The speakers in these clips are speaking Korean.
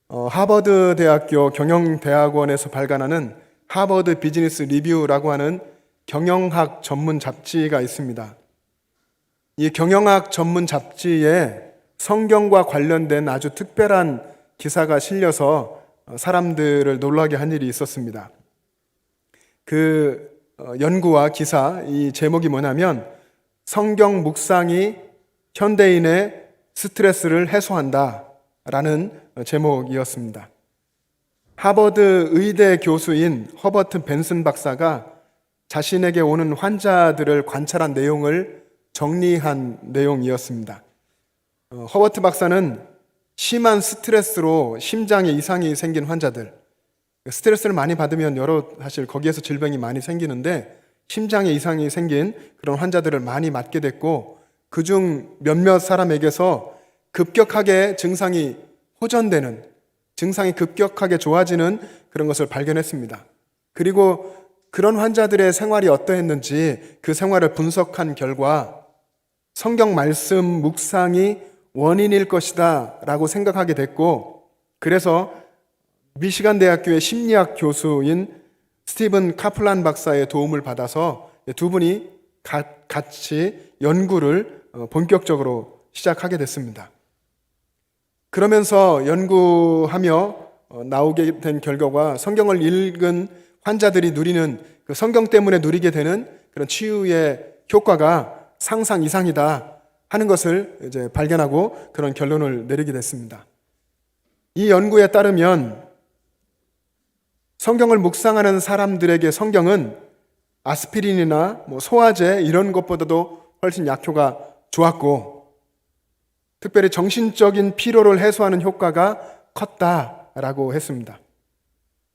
하버드 대학교 경영대학원에서 발간하는 하버드 비즈니스 리뷰라고 하는 경영학 전문 잡지가 있습니다. 이 경영학 전문 잡지에 성경과 관련된 아주 특별한 기사가 실려서 사람들을 놀라게 한 일이 있었습니다. 그 연구와 기사, 이 제목이 뭐냐면 성경 묵상이 현대인의 스트레스를 해소한다 라는 제목이었습니다. 하버드 의대 교수인 허버트 벤슨 박사가 자신에게 오는 환자들을 관찰한 내용을 정리한 내용이었습니다. 허버트 박사는 심한 스트레스로 심장에 이상이 생긴 환자들, 스트레스를 많이 받으면 사실 거기에서 질병이 많이 생기는데 심장에 이상이 생긴 그런 환자들을 많이 맡게 됐고, 그중 몇몇 사람에게서 급격하게 증상이 호전되는, 증상이 급격하게 좋아지는 그런 것을 발견했습니다. 그리고 그런 환자들의 생활이 어떠했는지 그 생활을 분석한 결과 성경 말씀 묵상이 원인일 것이다 라고 생각하게 됐고, 그래서 미시간 대학교의 심리학 교수인 스티븐 카플란 박사의 도움을 받아서 두 분이 같이 연구를 본격적으로 시작하게 됐습니다. 그러면서 연구하며 나오게 된 결과가 성경을 읽은 환자들이 누리는, 그 성경 때문에 누리게 되는 그런 치유의 효과가 상상 이상이다 하는 것을 이제 발견하고 그런 결론을 내리게 됐습니다. 이 연구에 따르면 성경을 묵상하는 사람들에게 성경은 아스피린이나 소화제 이런 것보다도 훨씬 약효가 좋았고, 특별히 정신적인 피로를 해소하는 효과가 컸다라고 했습니다.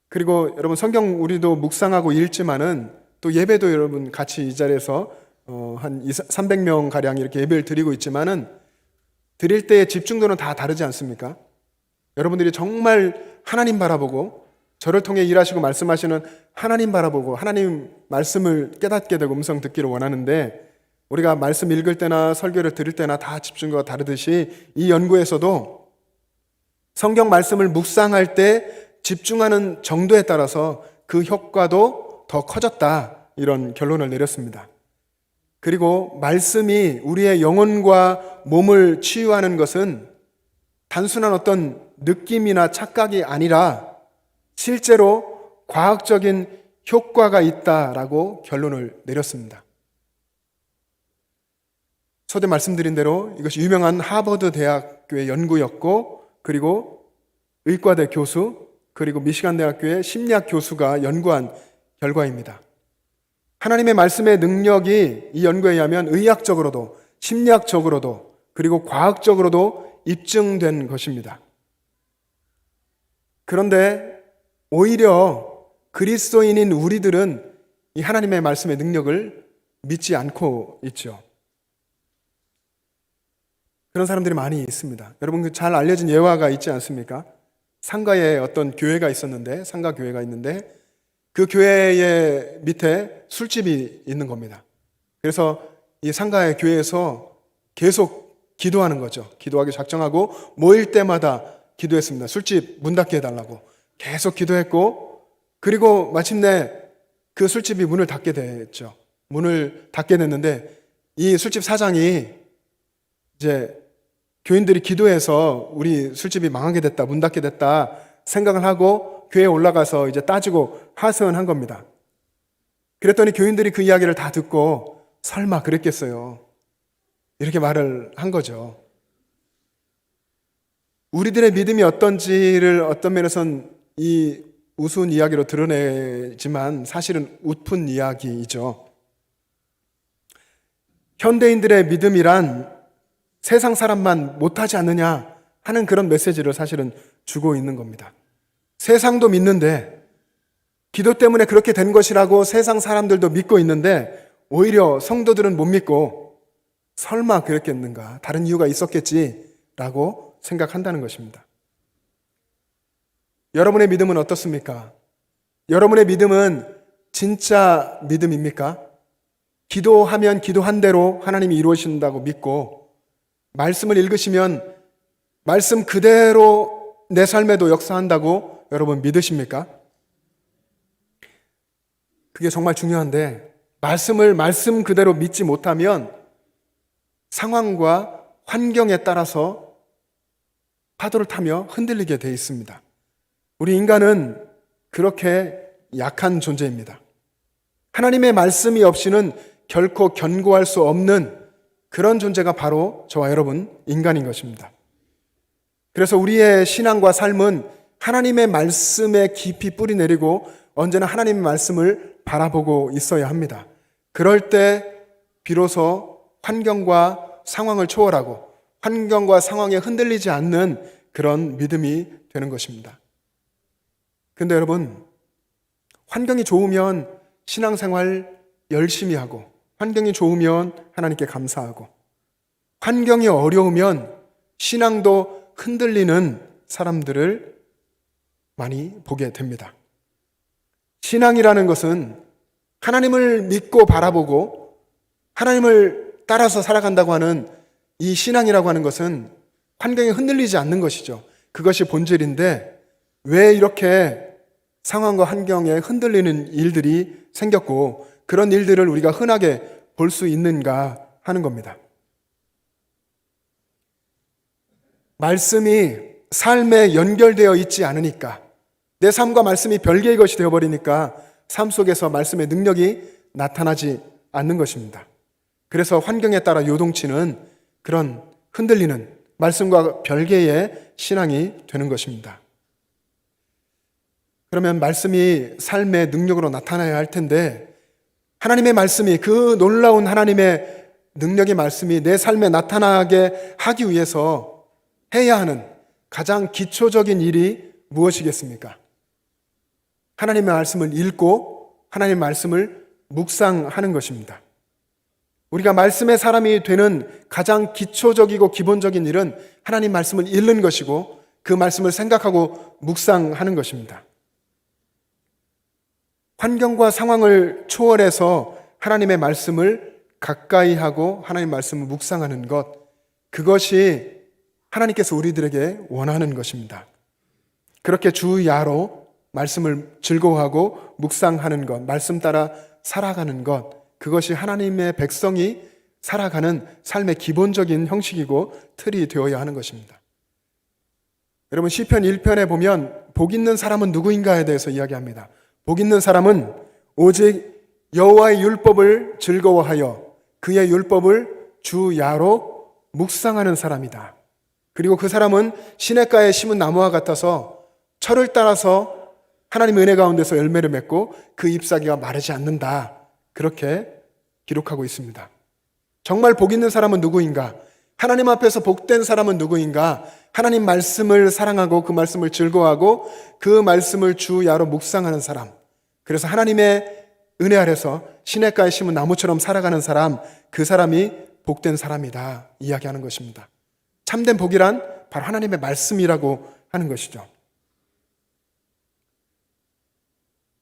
그리고 여러분, 성경 우리도 묵상하고 읽지만은 또 예배도 여러분 같이 이 자리에서 한 300명 가량 이렇게 예배를 드리고 있지만은 드릴 때의 집중도는 다 다르지 않습니까? 여러분들이 정말 하나님 바라보고 저를 통해 일하시고 말씀하시는 하나님 바라보고 하나님 말씀을 깨닫게 되고 음성 듣기를 원하는데, 우리가 말씀 읽을 때나 설교를 들을 때나 다 집중도가 다르듯이 이 연구에서도 성경 말씀을 묵상할 때 집중하는 정도에 따라서 그 효과도 더 커졌다, 이런 결론을 내렸습니다. 그리고 말씀이 우리의 영혼과 몸을 치유하는 것은 단순한 어떤 느낌이나 착각이 아니라 실제로 과학적인 효과가 있다라고 결론을 내렸습니다. 초대 말씀드린 대로 이것이 유명한 하버드 대학교의 연구였고, 그리고 의과대 교수, 그리고 미시간 대학교의 심리학 교수가 연구한 결과입니다. 하나님의 말씀의 능력이 이 연구에 의하면 의학적으로도 심리학적으로도 그리고 과학적으로도 입증된 것입니다. 그런데 오히려 그리스도인인 우리들은 이 하나님의 말씀의 능력을 믿지 않고 있죠. 그런 사람들이 많이 있습니다. 여러분, 잘 알려진 예화가 있지 않습니까? 상가에 어떤 교회가 있었는데, 상가 교회가 있는데 그 교회의 밑에 술집이 있는 겁니다. 그래서 이 상가의 교회에서 계속 기도하는 거죠. 기도하기 작정하고 모일 때마다 기도했습니다. 술집 문 닫게 해달라고 계속 기도했고, 그리고 마침내 그 술집이 문을 닫게 됐죠. 문을 닫게 됐는데 이 술집 사장이 이제 교인들이 기도해서 우리 술집이 망하게 됐다, 문 닫게 됐다 생각을 하고 교회에 올라가서 이제 따지고 하소연한 겁니다. 그랬더니 교인들이 그 이야기를 다 듣고 설마 그랬겠어요, 이렇게 말을 한 거죠. 우리들의 믿음이 어떤지를 어떤 면에선 이 우스운 이야기로 드러내지만 사실은 웃픈 이야기이죠. 현대인들의 믿음이란 세상 사람만 못하지 않느냐 하는 그런 메시지를 사실은 주고 있는 겁니다. 세상도 믿는데, 기도 때문에 그렇게 된 것이라고 세상 사람들도 믿고 있는데 오히려 성도들은 못 믿고 설마 그랬겠는가, 다른 이유가 있었겠지라고 생각한다는 것입니다. 여러분의 믿음은 어떻습니까? 여러분의 믿음은 진짜 믿음입니까? 기도하면 기도한 대로 하나님이 이루어진다고 믿고, 말씀을 읽으시면 말씀 그대로 내 삶에도 역사한다고 여러분 믿으십니까? 그게 정말 중요한데 말씀을 말씀 그대로 믿지 못하면 상황과 환경에 따라서 파도를 타며 흔들리게 돼 있습니다. 우리 인간은 그렇게 약한 존재입니다. 하나님의 말씀이 없이는 결코 견고할 수 없는 그런 존재가 바로 저와 여러분 인간인 것입니다. 그래서 우리의 신앙과 삶은 하나님의 말씀에 깊이 뿌리 내리고 언제나 하나님의 말씀을 바라보고 있어야 합니다. 그럴 때 비로소 환경과 상황을 초월하고 환경과 상황에 흔들리지 않는 그런 믿음이 되는 것입니다. 근데 여러분, 환경이 좋으면 신앙생활 열심히 하고 환경이 좋으면 하나님께 감사하고 환경이 어려우면 신앙도 흔들리는 사람들을 많이 보게 됩니다. 신앙이라는 것은 하나님을 믿고 바라보고 하나님을 따라서 살아간다고 하는 이 신앙이라고 하는 것은 환경에 흔들리지 않는 것이죠. 그것이 본질인데 왜 이렇게 상황과 환경에 흔들리는 일들이 생겼고 그런 일들을 우리가 흔하게 볼 수 있는가 하는 겁니다. 말씀이 삶에 연결되어 있지 않으니까 내 삶과 말씀이 별개의 것이 되어버리니까 삶 속에서 말씀의 능력이 나타나지 않는 것입니다. 그래서 환경에 따라 요동치는 그런 흔들리는 말씀과 별개의 신앙이 되는 것입니다. 그러면 말씀이 삶의 능력으로 나타나야 할 텐데 하나님의 말씀이 그 놀라운 하나님의 능력의 말씀이 내 삶에 나타나게 하기 위해서 해야 하는 가장 기초적인 일이 무엇이겠습니까? 하나님의 말씀을 읽고 하나님의 말씀을 묵상하는 것입니다. 우리가 말씀의 사람이 되는 가장 기초적이고 기본적인 일은 하나님 말씀을 읽는 것이고 그 말씀을 생각하고 묵상하는 것입니다. 환경과 상황을 초월해서 하나님의 말씀을 가까이 하고 하나님의 말씀을 묵상하는 것, 그것이 하나님께서 우리들에게 원하는 것입니다. 그렇게 주야로 말씀을 즐거워하고 묵상하는 것, 말씀 따라 살아가는 것, 그것이 하나님의 백성이 살아가는 삶의 기본적인 형식이고 틀이 되어야 하는 것입니다. 여러분 시편 1편에 보면 복 있는 사람은 누구인가에 대해서 이야기합니다. 복 있는 사람은 오직 여호와의 율법을 즐거워하여 그의 율법을 주야로 묵상하는 사람이다. 그리고 그 사람은 시냇가에 심은 나무와 같아서 철을 따라서 하나님의 은혜 가운데서 열매를 맺고 그 잎사귀가 마르지 않는다. 그렇게 기록하고 있습니다. 정말 복 있는 사람은 누구인가? 하나님 앞에서 복된 사람은 누구인가? 하나님 말씀을 사랑하고 그 말씀을 즐거워하고 그 말씀을 주야로 묵상하는 사람. 그래서 하나님의 은혜 아래서 시냇가에 심은 나무처럼 살아가는 사람, 그 사람이 복된 사람이다 이야기하는 것입니다. 참된 복이란 바로 하나님의 말씀이라고 하는 것이죠.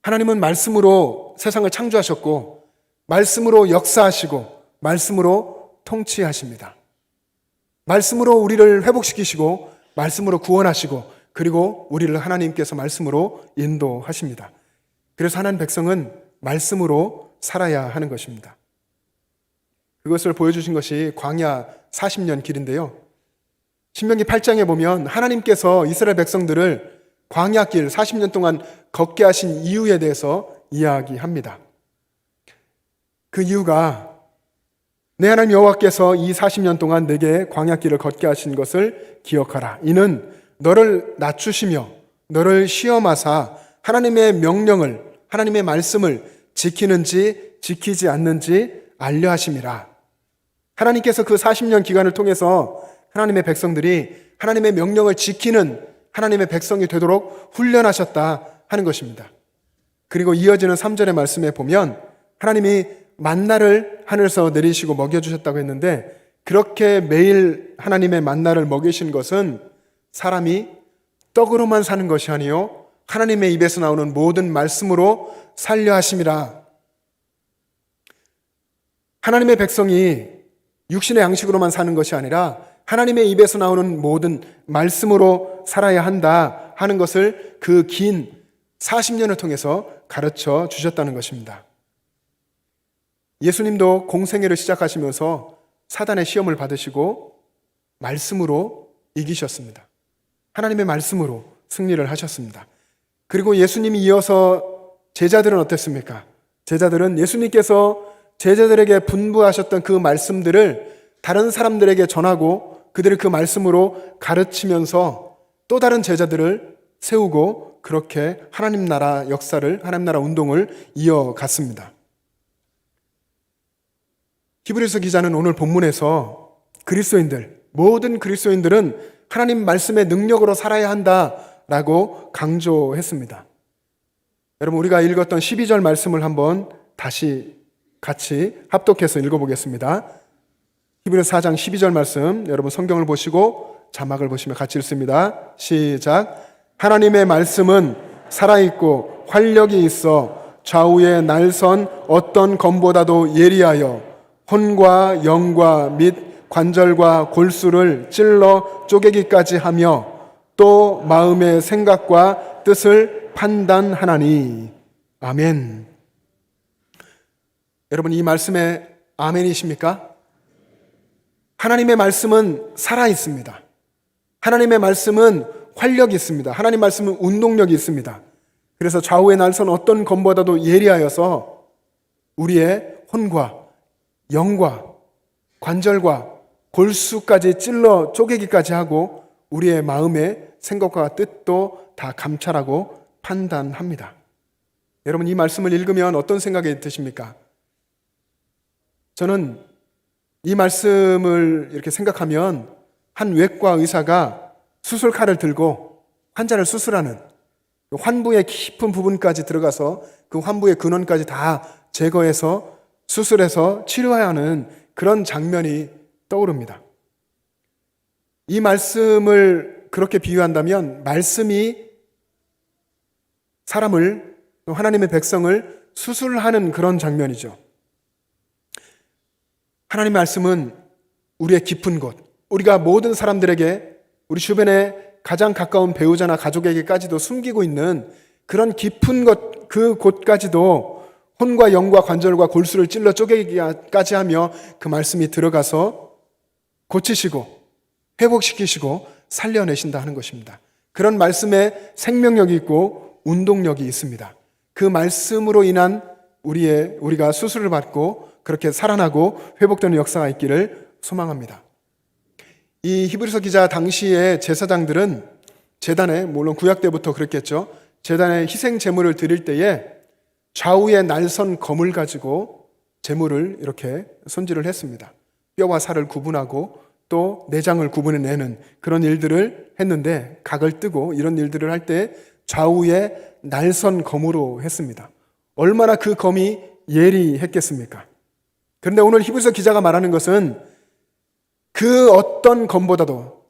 하나님은 말씀으로 세상을 창조하셨고 말씀으로 역사하시고 말씀으로 통치하십니다. 말씀으로 우리를 회복시키시고 말씀으로 구원하시고 그리고 우리를 하나님께서 말씀으로 인도하십니다. 그래서 하나님 백성은 말씀으로 살아야 하는 것입니다. 그것을 보여주신 것이 광야 40년 길인데요. 신명기 8장에 보면 하나님께서 이스라엘 백성들을 광야길 40년 동안 걷게 하신 이유에 대해서 이야기합니다. 그 이유가 내 하나님 여호와께서 이 40년 동안 내게 광야길을 걷게 하신 것을 기억하라. 이는 너를 낮추시며 너를 시험하사 하나님의 명령을 하나님의 말씀을 지키는지 지키지 않는지 알려 하심이라. 하나님께서 그 40년 기간을 통해서 하나님의 백성들이 하나님의 명령을 지키는 하나님의 백성이 되도록 훈련하셨다 하는 것입니다. 그리고 이어지는 3절의 말씀에 보면 하나님이 만나를 하늘에서 내리시고 먹여주셨다고 했는데 그렇게 매일 하나님의 만나를 먹이신 것은 사람이 떡으로만 사는 것이 아니요 하나님의 입에서 나오는 모든 말씀으로 살려 하심이라. 하나님의 백성이 육신의 양식으로만 사는 것이 아니라 하나님의 입에서 나오는 모든 말씀으로 살아야 한다 하는 것을 그 긴 40년을 통해서 가르쳐 주셨다는 것입니다. 예수님도 공생애를 시작하시면서 사단의 시험을 받으시고 말씀으로 이기셨습니다. 하나님의 말씀으로 승리를 하셨습니다. 그리고 예수님이 이어서 제자들은 어땠습니까? 제자들은 예수님께서 제자들에게 분부하셨던 그 말씀들을 다른 사람들에게 전하고 그들을 그 말씀으로 가르치면서 또 다른 제자들을 세우고 그렇게 하나님 나라 역사를, 하나님 나라 운동을 이어갔습니다. 히브리서 기자는 오늘 본문에서 그리스도인들, 모든 그리스도인들은 하나님 말씀의 능력으로 살아야 한다라고 강조했습니다. 여러분, 우리가 읽었던 12절 말씀을 한번 다시 같이 합독해서 읽어보겠습니다. 히브리서 4장 12절 말씀, 여러분 성경을 보시고 자막을 보시면 같이 읽습니다. 시작. 하나님의 말씀은 살아있고 활력이 있어 좌우의 날선 어떤 검보다도 예리하여 혼과 영과 및 관절과 골수를 찔러 쪼개기까지 하며 또 마음의 생각과 뜻을 판단하나니. 아멘. 여러분, 이 말씀에 아멘이십니까? 하나님의 말씀은 살아있습니다. 하나님의 말씀은 활력이 있습니다. 하나님 말씀은 운동력이 있습니다. 그래서 좌우의 날선 어떤 검보다도 예리하여서 우리의 혼과 영과 관절과 골수까지 찔러 쪼개기까지 하고 우리의 마음의 생각과 뜻도 다 감찰하고 판단합니다. 여러분, 이 말씀을 읽으면 어떤 생각이 드십니까? 저는 이 말씀을 이렇게 생각하면 한 외과 의사가 수술칼을 들고 환자를 수술하는 환부의 깊은 부분까지 들어가서 그 환부의 근원까지 다 제거해서 수술해서 치료해야 하는 그런 장면이 떠오릅니다. 이 말씀을 그렇게 비유한다면 말씀이 사람을, 하나님의 백성을 수술하는 그런 장면이죠. 하나님의 말씀은 우리의 깊은 곳, 우리가 모든 사람들에게, 우리 주변에 가장 가까운 배우자나 가족에게까지도 숨기고 있는 그런 깊은 곳, 그 곳까지도 혼과 영과 관절과 골수를 찔러 쪼개기까지 하며 그 말씀이 들어가서 고치시고 회복시키시고 살려내신다 하는 것입니다. 그런 말씀에 생명력이 있고 운동력이 있습니다. 그 말씀으로 인한 우리가 수술을 받고 그렇게 살아나고 회복되는 역사가 있기를 소망합니다. 이 히브리서 기자 당시의 제사장들은 제단에, 물론 구약 때부터 그랬겠죠, 제단에 희생 제물을 드릴 때에 좌우의 날선 검을 가지고 제물을 이렇게 손질을 했습니다. 뼈와 살을 구분하고 또 내장을 구분해내는 그런 일들을 했는데, 각을 뜨고 이런 일들을 할 때 좌우의 날선 검으로 했습니다. 얼마나 그 검이 예리했겠습니까? 그런데 오늘 히브리서 기자가 말하는 것은 그 어떤 검보다도,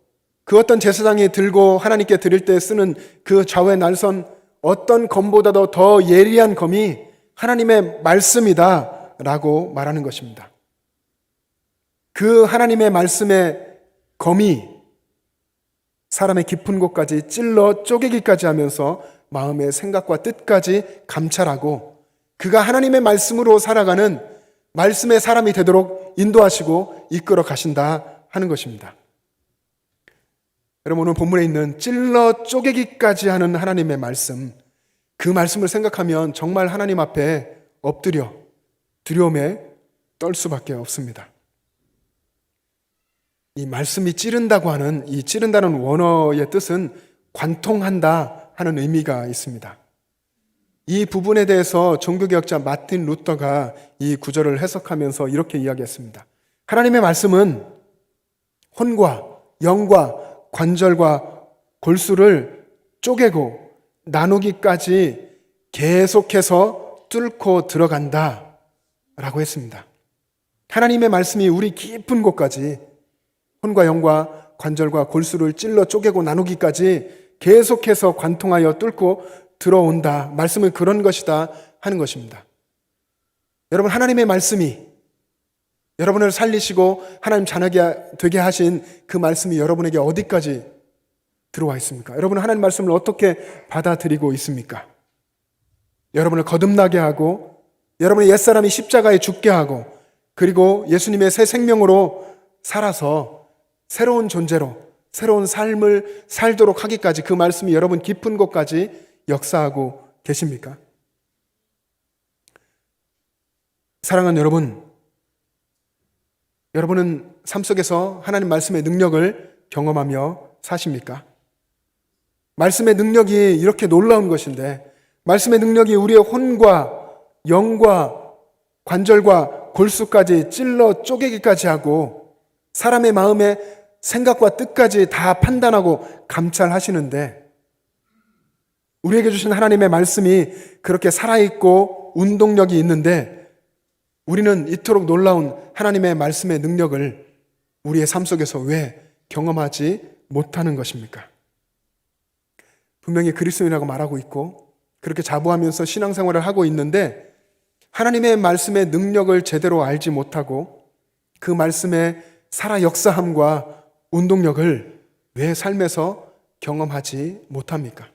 그 어떤 제사장이 들고 하나님께 드릴 때 쓰는 그 좌우의 날선 어떤 검보다도 더 예리한 검이 하나님의 말씀이다 라고 말하는 것입니다. 그 하나님의 말씀의 검이 사람의 깊은 곳까지 찔러 쪼개기까지 하면서 마음의 생각과 뜻까지 감찰하고 그가 하나님의 말씀으로 살아가는 말씀의 사람이 되도록 인도하시고 이끌어 가신다 하는 것입니다. 여러분, 오늘 본문에 있는 찔러 쪼개기까지 하는 하나님의 말씀, 그 말씀을 생각하면 정말 하나님 앞에 엎드려 두려움에 떨 수밖에 없습니다. 이 말씀이 찌른다고 하는, 이 찌른다는 원어의 뜻은 관통한다 하는 의미가 있습니다. 이 부분에 대해서 종교개혁자 마틴 루터가 이 구절을 해석하면서 이렇게 이야기했습니다. 하나님의 말씀은 혼과 영과 관절과 골수를 쪼개고 나누기까지 계속해서 뚫고 들어간다 라고 했습니다. 하나님의 말씀이 우리 깊은 곳까지 혼과 영과 관절과 골수를 찔러 쪼개고 나누기까지 계속해서 관통하여 뚫고 들어온다. 말씀은 그런 것이다 하는 것입니다. 여러분, 하나님의 말씀이 여러분을 살리시고 하나님 자녀가 되게 하신 그 말씀이 여러분에게 어디까지 들어와 있습니까? 여러분은 하나님 말씀을 어떻게 받아들이고 있습니까? 여러분을 거듭나게 하고 여러분의 옛사람이 십자가에 죽게 하고 그리고 예수님의 새 생명으로 살아서 새로운 존재로 새로운 삶을 살도록 하기까지 그 말씀이 여러분 깊은 곳까지 역사하고 계십니까? 사랑하는 여러분, 여러분은 삶 속에서 하나님 말씀의 능력을 경험하며 사십니까? 말씀의 능력이 이렇게 놀라운 것인데 말씀의 능력이 우리의 혼과 영과 관절과 골수까지 찔러 쪼개기까지 하고 사람의 마음의 생각과 뜻까지 다 판단하고 감찰하시는데 우리에게 주신 하나님의 말씀이 그렇게 살아있고 운동력이 있는데 우리는 이토록 놀라운 하나님의 말씀의 능력을 우리의 삶 속에서 왜 경험하지 못하는 것입니까? 분명히 그리스도인이라고 말하고 있고 그렇게 자부하면서 신앙생활을 하고 있는데 하나님의 말씀의 능력을 제대로 알지 못하고 그 말씀의 살아 역사함과 운동력을 왜 삶에서 경험하지 못합니까?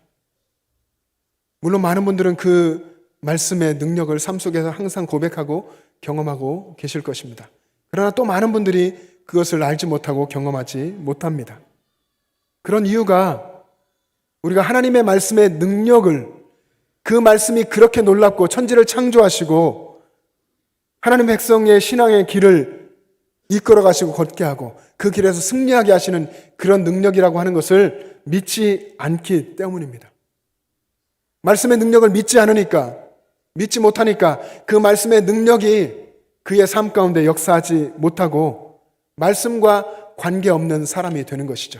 물론 많은 분들은 그 말씀의 능력을 삶 속에서 항상 고백하고 경험하고 계실 것입니다. 그러나 또 많은 분들이 그것을 알지 못하고 경험하지 못합니다. 그런 이유가 우리가 하나님의 말씀의 능력을 그 말씀이 그렇게 놀랍고 천지를 창조하시고 하나님 백성의 신앙의 길을 이끌어 가시고 걷게 하고 그 길에서 승리하게 하시는 그런 능력이라고 하는 것을 믿지 않기 때문입니다. 말씀의 능력을 믿지 않으니까 믿지 못하니까 그 말씀의 능력이 그의 삶 가운데 역사하지 못하고 말씀과 관계없는 사람이 되는 것이죠.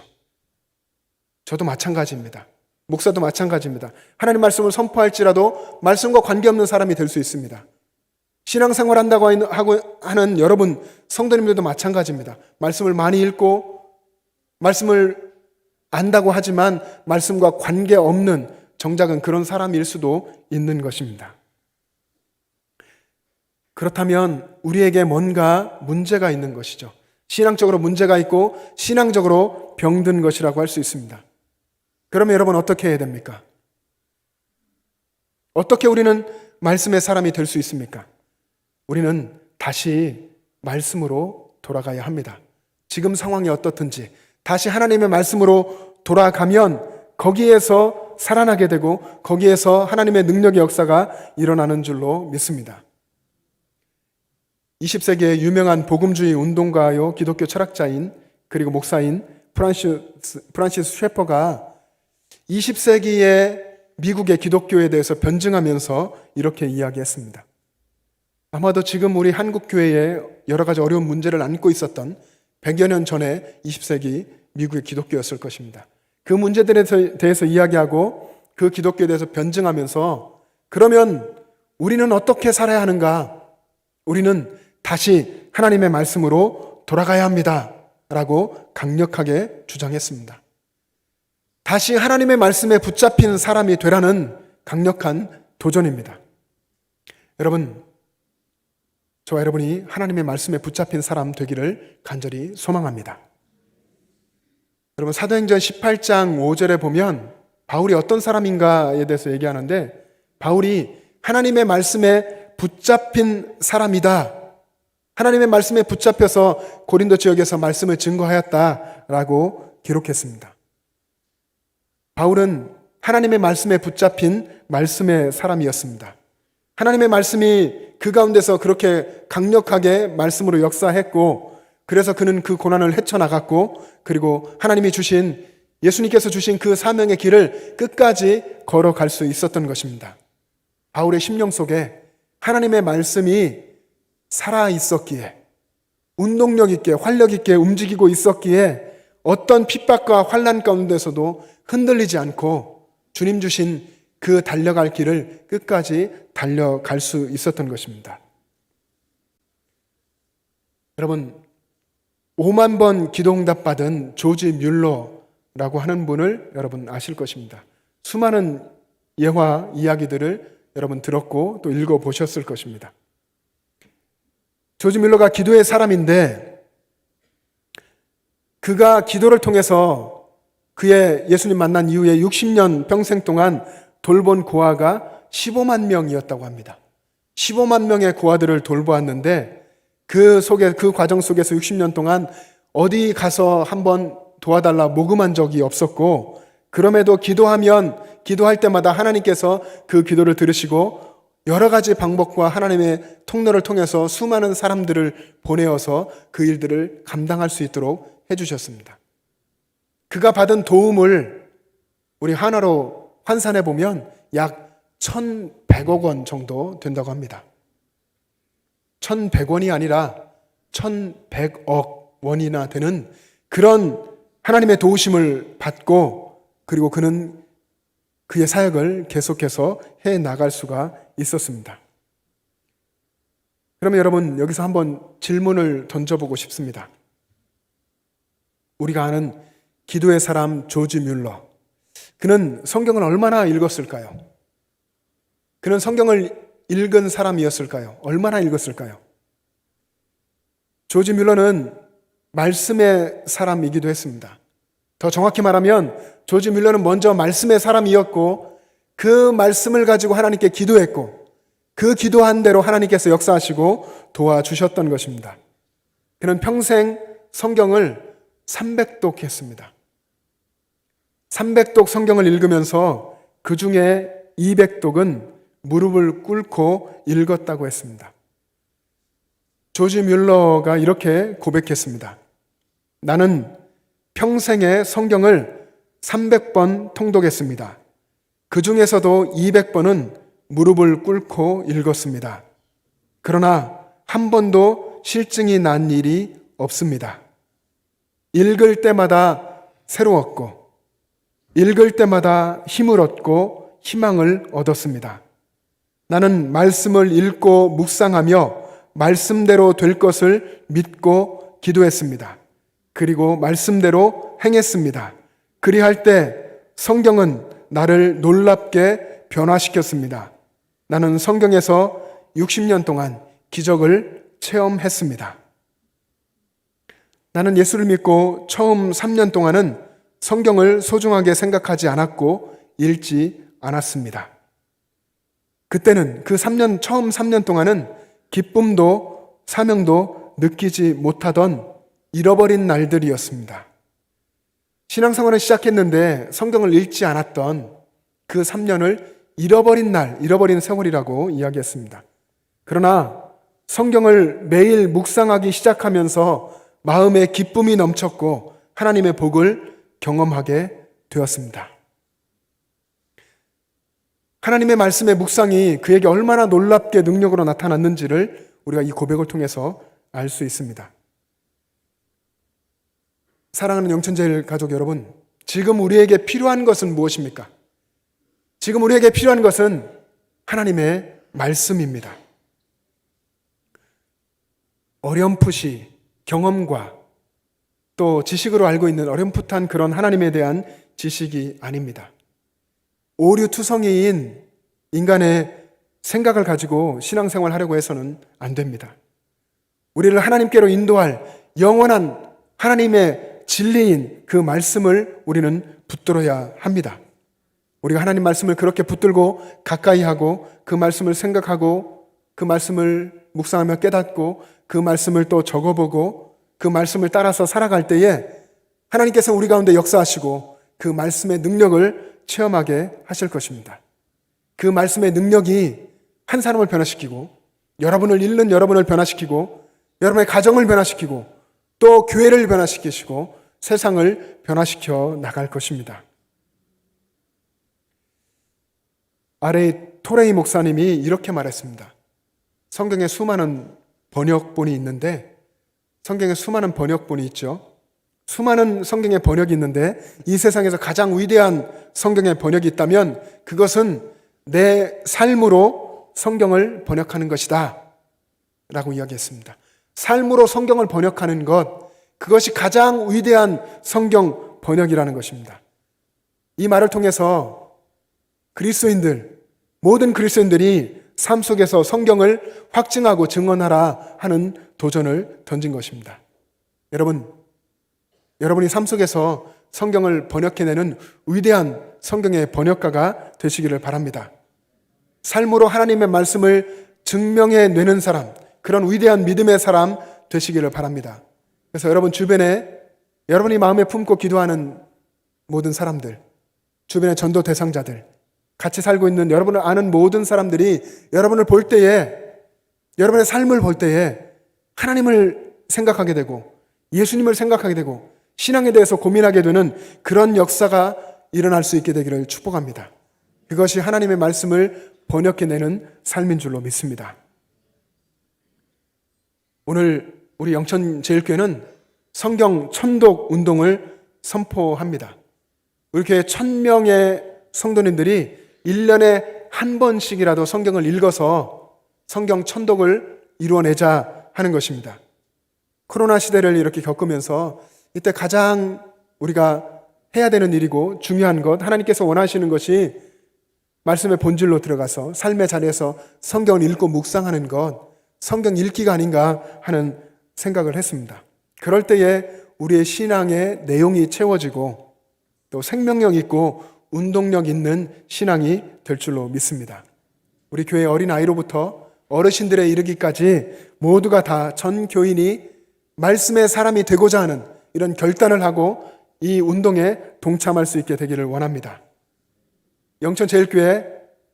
저도 마찬가지입니다. 목사도 마찬가지입니다. 하나님 말씀을 선포할지라도 말씀과 관계없는 사람이 될 수 있습니다. 신앙생활 한다고 하는 여러분 성도님들도 마찬가지입니다. 말씀을 많이 읽고 말씀을 안다고 하지만 말씀과 관계없는 정작은 그런 사람일 수도 있는 것입니다. 그렇다면 우리에게 뭔가 문제가 있는 것이죠. 신앙적으로 문제가 있고 신앙적으로 병든 것이라고 할 수 있습니다. 그러면 여러분 어떻게 해야 됩니까? 어떻게 우리는 말씀의 사람이 될 수 있습니까? 우리는 다시 말씀으로 돌아가야 합니다. 지금 상황이 어떻든지 다시 하나님의 말씀으로 돌아가면 거기에서 살아나게 되고 거기에서 하나님의 능력의 역사가 일어나는 줄로 믿습니다. 20세기의 유명한 복음주의 운동가요 기독교 철학자인 그리고 목사인 프란시스 셰퍼가 20세기의 미국의 기독교에 대해서 변증하면서 이렇게 이야기했습니다. 아마도 지금 우리 한국 교회에 여러 가지 어려운 문제를 안고 있었던 100여 년 전에 20세기 미국의 기독교였을 것입니다. 그 문제들에 대해서 이야기하고 그 기독교에 대해서 변증하면서 그러면 우리는 어떻게 살아야 하는가? 우리는 다시 하나님의 말씀으로 돌아가야 합니다. 라고 강력하게 주장했습니다. 다시 하나님의 말씀에 붙잡힌 사람이 되라는 강력한 도전입니다. 여러분, 저와 여러분이 하나님의 말씀에 붙잡힌 사람 되기를 간절히 소망합니다. 여러분, 사도행전 18장 5절에 보면 바울이 어떤 사람인가에 대해서 얘기하는데 바울이 하나님의 말씀에 붙잡힌 사람이다. 하나님의 말씀에 붙잡혀서 고린도 지역에서 말씀을 증거하였다라고 기록했습니다. 바울은 하나님의 말씀에 붙잡힌 말씀의 사람이었습니다. 하나님의 말씀이 그 가운데서 그렇게 강력하게 말씀으로 역사했고 그래서 그는 그 고난을 헤쳐나갔고 그리고 하나님이 주신 예수님께서 주신 그 사명의 길을 끝까지 걸어갈 수 있었던 것입니다. 바울의 심령 속에 하나님의 말씀이 살아 있었기에 운동력 있게 활력 있게 움직이고 있었기에 어떤 핍박과 환난 가운데서도 흔들리지 않고 주님 주신 그 달려갈 길을 끝까지 달려갈 수 있었던 것입니다. 여러분, 5만 번 기도응답 받은 조지 뮬러라고 하는 분을 여러분 아실 것입니다. 수많은 예화 이야기들을 여러분 들었고 또 읽어보셨을 것입니다. 조지 뮬러가 기도의 사람인데 그가 기도를 통해서 그의 예수님 만난 이후에 60년 평생 동안 돌본 고아가 15만 명이었다고 합니다. 15만 명의 고아들을 돌보았는데 그 과정 속에서 60년 동안 어디 가서 한번 도와달라 모금한 적이 없었고, 그럼에도 기도할 때마다 하나님께서 그 기도를 들으시고 여러 가지 방법과 하나님의 통로를 통해서 수많은 사람들을 보내어서 그 일들을 감당할 수 있도록 해주셨습니다. 그가 받은 도움을 우리 하나로 환산해 보면 약 1,100억 원 정도 된다고 합니다. 1,100원이 아니라 1,100억 원이나 되는 그런 하나님의 도우심을 받고, 그리고 그는 그의 사역을 계속해서 해 나갈 수가 있었습니다. 그러면 여러분, 여기서 한번 질문을 던져보고 싶습니다. 우리가 아는 기도의 사람 조지 뮬러, 그는 성경을 얼마나 읽었을까요? 그는 성경을 읽은 사람이었을까요? 얼마나 읽었을까요? 조지 뮬러는 말씀의 사람이기도 했습니다. 더 정확히 말하면 조지 뮬러는 먼저 말씀의 사람이었고, 그 말씀을 가지고 하나님께 기도했고, 그 기도한 대로 하나님께서 역사하시고 도와주셨던 것입니다. 그는 평생 성경을 300독 했습니다. 300독 성경을 읽으면서 그 중에 200독은 무릎을 꿇고 읽었다고 했습니다. 조지 뮬러가 이렇게 고백했습니다. 나는 평생에 성경을 300번 통독했습니다. 그 중에서도 200번은 무릎을 꿇고 읽었습니다. 그러나 한 번도 실증이 난 일이 없습니다. 읽을 때마다 새로웠고, 읽을 때마다 힘을 얻고 희망을 얻었습니다. 나는 말씀을 읽고 묵상하며 말씀대로 될 것을 믿고 기도했습니다. 그리고 말씀대로 행했습니다. 그리할 때 성경은 나를 놀랍게 변화시켰습니다. 나는 성경에서 60년 동안 기적을 체험했습니다. 나는 예수를 믿고 처음 3년 동안은 성경을 소중하게 생각하지 않았고 읽지 않았습니다. 그때는 처음 3년 동안은 기쁨도 사명도 느끼지 못하던 잃어버린 날들이었습니다. 신앙생활을 시작했는데 성경을 읽지 않았던 그 3년을 잃어버린 세월이라고 이야기했습니다. 그러나 성경을 매일 묵상하기 시작하면서 마음에 기쁨이 넘쳤고 하나님의 복을 경험하게 되었습니다. 하나님의 말씀의 묵상이 그에게 얼마나 놀랍게 능력으로 나타났는지를 우리가 이 고백을 통해서 알 수 있습니다. 사랑하는 영천제일 가족 여러분, 지금 우리에게 필요한 것은 무엇입니까? 지금 우리에게 필요한 것은 하나님의 말씀입니다. 어렴풋이 경험과 또 지식으로 알고 있는 어렴풋한 그런 하나님에 대한 지식이 아닙니다. 오류투성이인 인간의 생각을 가지고 신앙생활 하려고 해서는 안 됩니다. 우리를 하나님께로 인도할 영원한 하나님의 진리인 그 말씀을 우리는 붙들어야 합니다. 우리가 하나님 말씀을 그렇게 붙들고 가까이 하고 그 말씀을 생각하고 그 말씀을 묵상하며 깨닫고 그 말씀을 또 적어보고 그 말씀을 따라서 살아갈 때에 하나님께서 우리 가운데 역사하시고 그 말씀의 능력을 체험하게 하실 것입니다. 그 말씀의 능력이 한 사람을 변화시키고 여러분을 잃는 여러분을 변화시키고 여러분의 가정을 변화시키고 또 교회를 변화시키시고 세상을 변화시켜 나갈 것입니다. 아레이 토레이 목사님이 이렇게 말했습니다. 성경에 수많은 번역본이 있는데, 성경에 수많은 번역본이 있죠. 수많은 성경의 번역이 있는데 이 세상에서 가장 위대한 성경의 번역이 있다면 그것은 내 삶으로 성경을 번역하는 것이다 라고 이야기했습니다. 삶으로 성경을 번역하는 것, 그것이 가장 위대한 성경 번역이라는 것입니다. 이 말을 통해서 모든 그리스도인들이 삶 속에서 성경을 확증하고 증언하라 하는 도전을 던진 것입니다. 여러분이 삶 속에서 성경을 번역해내는 위대한 성경의 번역가가 되시기를 바랍니다. 삶으로 하나님의 말씀을 증명해내는 사람, 그런 위대한 믿음의 사람 되시기를 바랍니다. 그래서 여러분 주변에 여러분이 마음에 품고 기도하는 모든 사람들, 주변의 전도 대상자들, 같이 살고 있는 여러분을 아는 모든 사람들이 여러분을 볼 때에, 여러분의 삶을 볼 때에 하나님을 생각하게 되고 예수님을 생각하게 되고 신앙에 대해서 고민하게 되는 그런 역사가 일어날 수 있게 되기를 축복합니다. 그것이 하나님의 말씀을 번역해내는 삶인 줄로 믿습니다. 오늘 우리 영천제일교회는 성경 천독 운동을 선포합니다. 우리 교회 1000명의 성도님들이 1년에 한 번씩이라도 성경을 읽어서 성경 천독을 이루어내자 하는 것입니다. 코로나 시대를 이렇게 겪으면서 이때 가장 우리가 해야 되는 일이고 중요한 것, 하나님께서 원하시는 것이 말씀의 본질로 들어가서 삶의 자리에서 성경을 읽고 묵상하는 것, 성경 읽기가 아닌가 하는 생각을 했습니다. 그럴 때에 우리의 신앙의 내용이 채워지고 또 생명력 있고 운동력 있는 신앙이 될 줄로 믿습니다. 우리 교회 어린아이로부터 어르신들에 이르기까지 모두가 다 전 교인이 말씀의 사람이 되고자 하는 이런 결단을 하고 이 운동에 동참할 수 있게 되기를 원합니다. 영천제일교회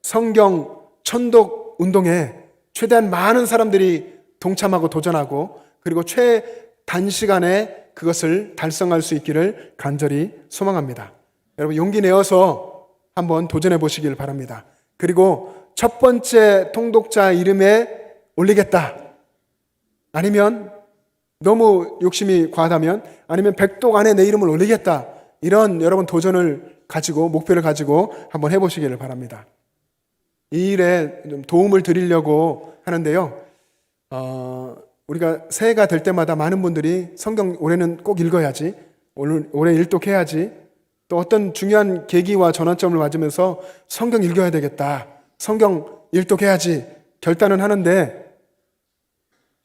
성경 천독 운동에 최대한 많은 사람들이 동참하고 도전하고 그리고 최단시간에 그것을 달성할 수 있기를 간절히 소망합니다. 여러분 용기 내어서 한번 도전해 보시길 바랍니다. 그리고 첫 번째 통독자 이름에 올리겠다. 아니면 너무 욕심이 과하다면 아니면 100독 안에 내 이름을 올리겠다. 이런 여러분 도전을 가지고 목표를 가지고 한번 해보시기를 바랍니다. 이 일에 좀 도움을 드리려고 하는데요. 우리가 새해가 될 때마다 많은 분들이 성경 올해는 꼭 읽어야지, 올해 일독해야지, 또 어떤 중요한 계기와 전환점을 맞으면서 성경 읽어야 되겠다, 성경 일독해야지 결단은 하는데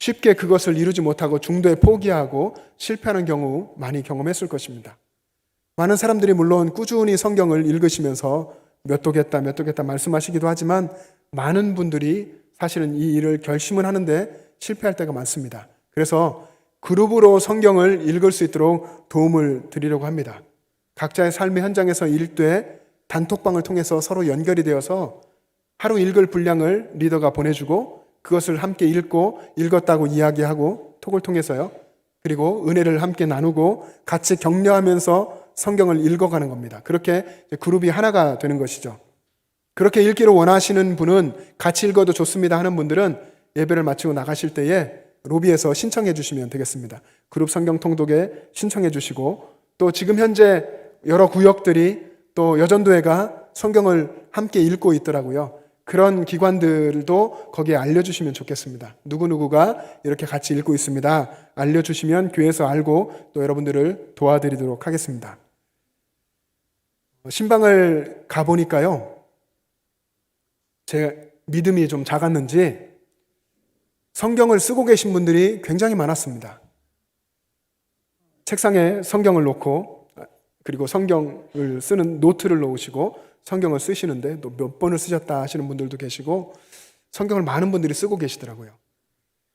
쉽게 그것을 이루지 못하고 중도에 포기하고 실패하는 경우 많이 경험했을 것입니다. 많은 사람들이 물론 꾸준히 성경을 읽으시면서 몇 독했다 말씀하시기도 하지만 많은 분들이 사실은 이 일을 결심을 하는데 실패할 때가 많습니다. 그래서 그룹으로 성경을 읽을 수 있도록 도움을 드리려고 합니다. 각자의 삶의 현장에서 일되 단톡방을 통해서 서로 연결이 되어서 하루 읽을 분량을 리더가 보내주고 그것을 함께 읽고 읽었다고 이야기하고 톡을 통해서요. 그리고 은혜를 함께 나누고 같이 격려하면서 성경을 읽어가는 겁니다. 그렇게 그룹이 하나가 되는 것이죠. 그렇게 읽기를 원하시는 분은 같이 읽어도 좋습니다 하는 분들은 예배를 마치고 나가실 때에 로비에서 신청해 주시면 되겠습니다. 그룹 성경 통독에 신청해 주시고 또 지금 현재 여러 구역들이 또 여전도회가 성경을 함께 읽고 있더라고요. 그런 기관들도 거기에 알려주시면 좋겠습니다. 누구누구가 이렇게 같이 읽고 있습니다. 알려주시면 교회에서 알고 또 여러분들을 도와드리도록 하겠습니다. 신방을 가보니까요. 제 믿음이 좀 작았는지 성경을 쓰고 계신 분들이 굉장히 많았습니다. 책상에 성경을 놓고 그리고 성경을 쓰는 노트를 놓으시고 성경을 쓰시는데 또 몇 번을 쓰셨다 하시는 분들도 계시고 성경을 많은 분들이 쓰고 계시더라고요.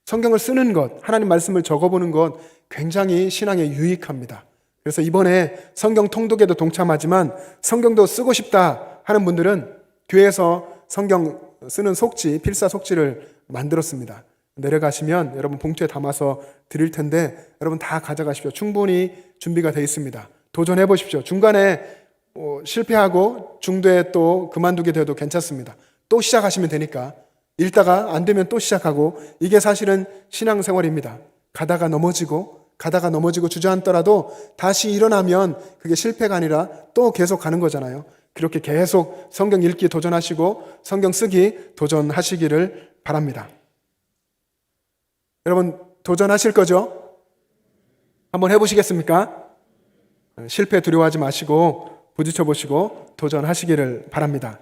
성경을 쓰는 것, 하나님 말씀을 적어보는 것 굉장히 신앙에 유익합니다. 그래서 이번에 성경 통독에도 동참하지만 성경도 쓰고 싶다 하는 분들은 교회에서 성경 쓰는 속지, 필사 속지를 만들었습니다. 내려가시면 여러분 봉투에 담아서 드릴 텐데 여러분 다 가져가십시오. 충분히 준비가 되어 있습니다. 도전해 보십시오. 중간에 실패하고 중도에 또 그만두게 돼도 괜찮습니다. 또 시작하시면 되니까 읽다가 안 되면 또 시작하고 이게 사실은 신앙생활입니다. 가다가 넘어지고 주저앉더라도 다시 일어나면 그게 실패가 아니라 또 계속 가는 거잖아요. 그렇게 계속 성경 읽기 도전하시고 성경 쓰기 도전하시기를 바랍니다. 여러분 도전하실 거죠? 한번 해보시겠습니까? 실패 두려워하지 마시고 부딪혀 보시고 도전하시기를 바랍니다.